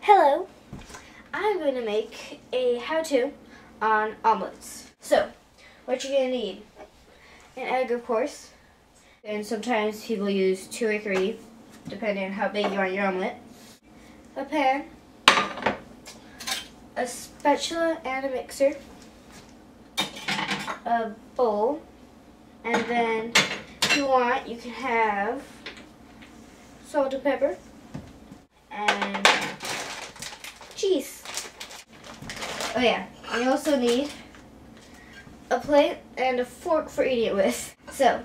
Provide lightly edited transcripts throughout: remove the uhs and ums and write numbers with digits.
Hello, I'm going to make a how-to on omelets. So, what you're going to need, an egg of course, and sometimes people use 2 or 3, depending on how big you want your omelet, a pan, a spatula and a mixer, a bowl, and then if you want, you can have salt and pepper, and cheese. Oh yeah, and you also need a plate and a fork for eating it with. So,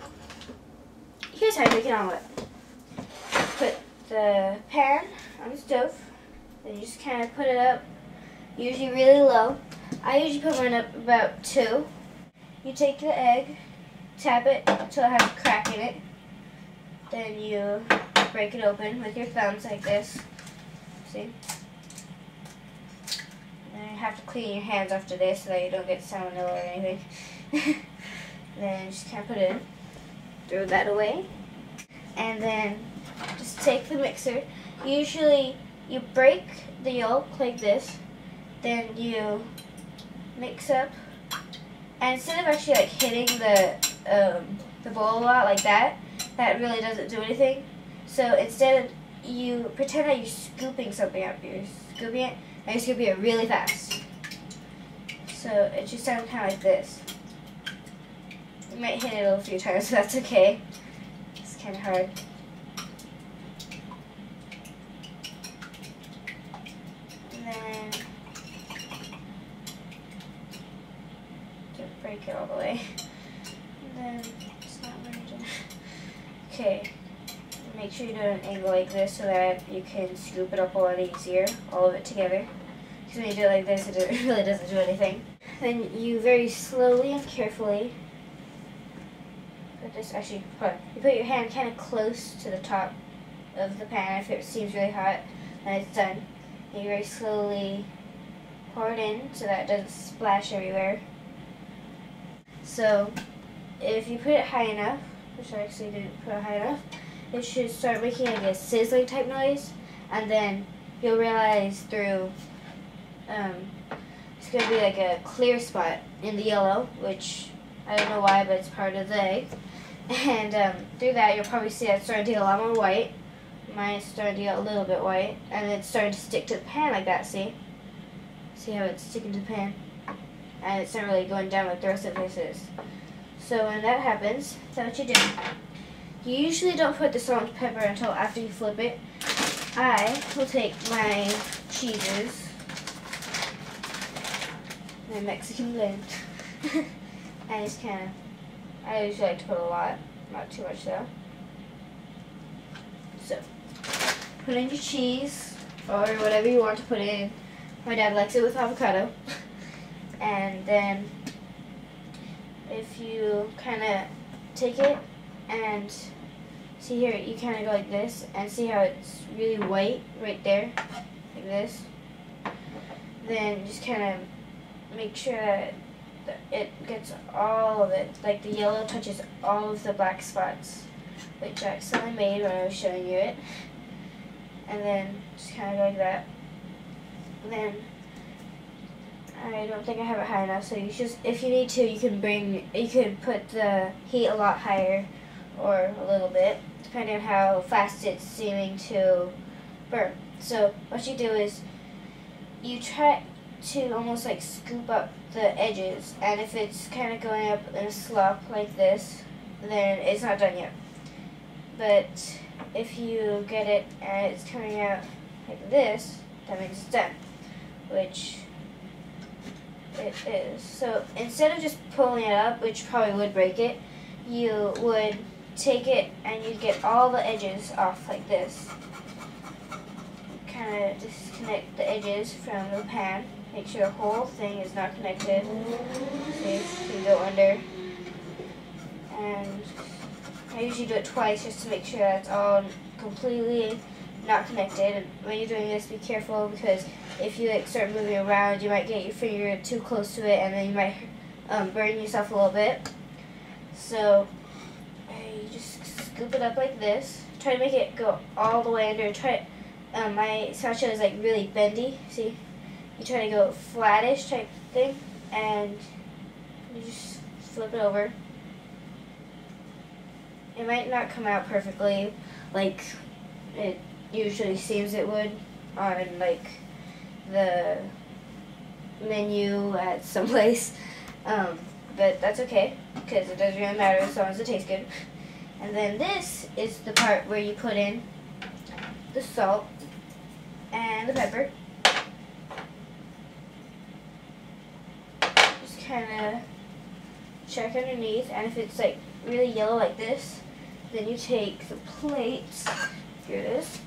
here's how you make an omelet. Put the pan on the stove, then you just kind of put it up, usually really low. I usually put mine up about 2. You take the egg, tap it until it has a crack in it, then you break it open with your thumbs like this. See? And you have to clean your hands after this so that you don't get salmonella or anything. Then just kind of put it in, throw that away, and then just take the mixer. Usually you break the yolk like this, then you mix up, and instead of actually like hitting the bowl a lot like that, that really doesn't do anything. So instead you pretend that you're scooping something up. You're scooping it, and you're scooping it really fast. So it just sounds kind of like this. You might hit it a few times, but that's okay. It's kind of hard. And then don't break it all the way. And then it's not merging. Okay. Make sure you do an angle like this so that you can scoop it up a lot easier, all of it together. Because when you do it like this, it really doesn't do anything. Then you very slowly and carefully put this, actually, you put your hand kind of close to the top of the pan. If it seems really hot, then it's done. And you very slowly pour it in so that it doesn't splash everywhere. So if you put it high enough, which I actually didn't put it high enough, it should start making like a sizzling type noise, and then you'll realize through, it's going to be like a clear spot in the yellow, which I don't know why, but it's part of the egg. And through that you'll probably see that it's starting to get a lot more white. Mine is starting to get a little bit white, and it's starting to stick to the pan like that, see? See how it's sticking to the pan? And it's not really going down like the rest of this is. So when that happens, that's what you do. You usually don't put the salt and pepper until after you flip it. I will take my cheeses, my Mexican blend, and just kind of, I usually like to put a lot, not too much though. So, put in your cheese, or whatever you want to put in. My dad likes it with avocado. And then, if you kind of take it, and see here, you kind of go like this, and see how it's really white right there, like this. Then just kind of make sure that it gets all of it, like the yellow touches all of the black spots, which I accidentally made when I was showing you it. And then just kind of go like that. And then I don't think I have it high enough, so you just, if you need to, you can put the heat a lot higher or a little bit, depending on how fast it's seeming to burn. So what you do is you try to almost like scoop up the edges, and if it's kind of going up in a slop like this, then it's not done yet. But if you get it and it's coming out like this, that means it's done, which it is. So instead of just pulling it up, which probably would break it, you would take it and you'd get all the edges off like this. Kind of disconnect the edges from the pan. Make sure the whole thing is not connected. See, so you go under. And I usually do it twice just to make sure that it's all completely not connected. And when you're doing this, be careful, because if you like start moving around, you might get your finger too close to it, and then you might burn yourself a little bit. So you just scoop it up like this. Try to make it go all the way under. my sriracha is like really bendy. See, you try to go flattish type thing, and you just flip it over. It might not come out perfectly like it usually seems it would on like the menu at some place, but that's okay because it doesn't really matter as long as it tastes good. And then this is the part where you put in the salt and the pepper. Just kind of check underneath, and if it's like really yellow like this, then you take the plate, here it is,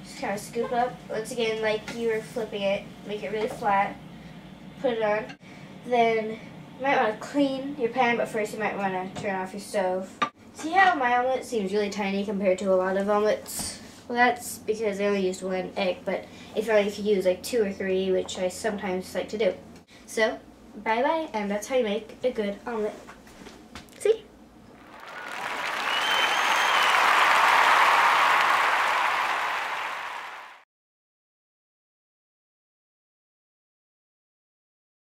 just kind of scoop it up, once again like you were flipping it, make it really flat, put it on. Then you might want to clean your pan, but first you might want to turn off your stove. See how my omelet seems really tiny compared to a lot of omelettes? Well, that's because I only used 1 egg, but if you could use like 2 or 3, which I sometimes like to do. So, bye-bye, and that's how you make a good omelet.